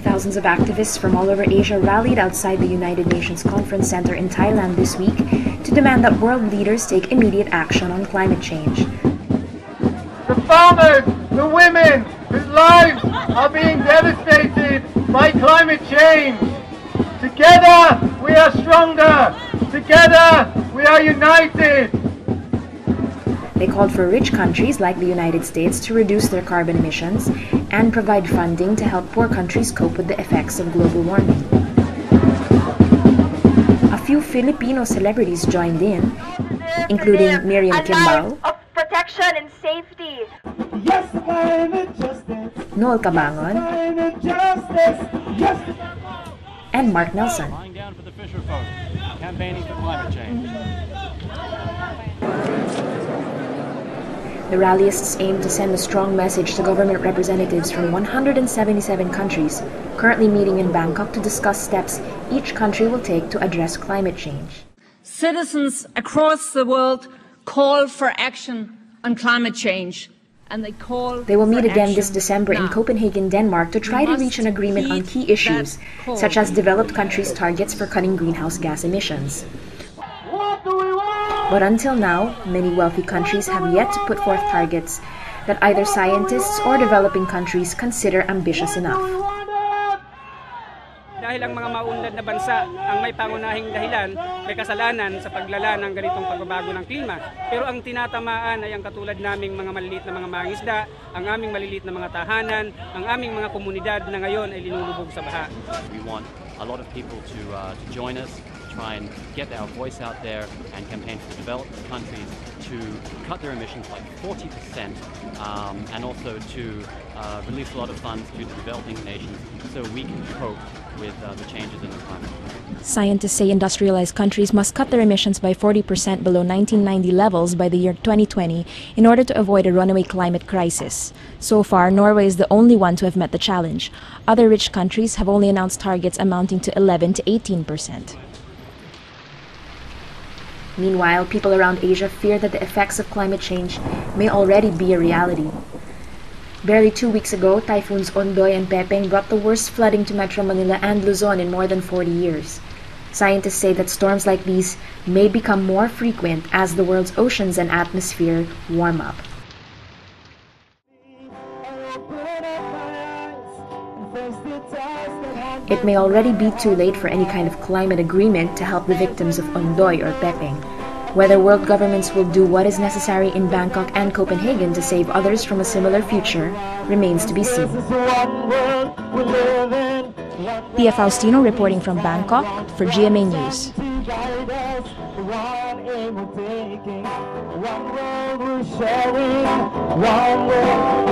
Thousands of activists from all over Asia rallied outside the United Nations Conference Center in Thailand this week to demand that world leaders take immediate action on climate change. The farmers, the women, whose lives are being devastated by climate change. Together we are stronger. Together we are united. They called for rich countries like the United States to reduce their carbon emissions and provide funding to help poor countries cope with the effects of global warming. A few Filipino celebrities joined in, including Miriam Kimbao, of protection and safety. Yes, climate justice. Noel Cabangon, Climate justice. Yes. and Mark Nelson. Lying down for the Fisher folk, campaigning for climate change. The rallyists aim to send a strong message to government representatives from 177 countries currently meeting in Bangkok to discuss steps each country will take to address climate change. Citizens across the world call for action on climate change, and they will meet again this December in Copenhagen, Denmark, to try to reach an agreement on key issues, such as developed countries' targets for cutting greenhouse gas emissions. But until now, many wealthy countries have yet to put forth targets that either scientists or developing countries consider ambitious enough. Dahil ang mga maunlad na bansa ang may pangunahing dahilan, may kasalanan sa paglala ng ganitong pagbabago ng klima. Pero ang tinatamaan ay ang katulad naming mga maliliit na mga mangisda, ang aming maliliit na mga tahanan, ang aming mga komunidad na ngayon ay linulubog sa baha. We want a lot of people to join us, try and get our voice out there and campaign for developed countries to cut their emissions by 40% and also to release a lot of funds to the developing nations so we can cope with the changes in the climate. Scientists say industrialized countries must cut their emissions by 40% below 1990 levels by the year 2020 in order to avoid a runaway climate crisis. So far, Norway is the only one to have met the challenge. Other rich countries have only announced targets amounting to 11 to 18%. Meanwhile, people around Asia fear that the effects of climate change may already be a reality. Barely 2 weeks ago, typhoons Ondoy and Pepeng brought the worst flooding to Metro Manila and Luzon in more than 40 years. Scientists say that storms like these may become more frequent as the world's oceans and atmosphere warm up. It may already be too late for any kind of climate agreement to help the victims of Ondoy or Pepeng. Whether world governments will do what is necessary in Bangkok and Copenhagen to save others from a similar future remains to be seen. Pia Faustino reporting from Bangkok for GMA News. One world,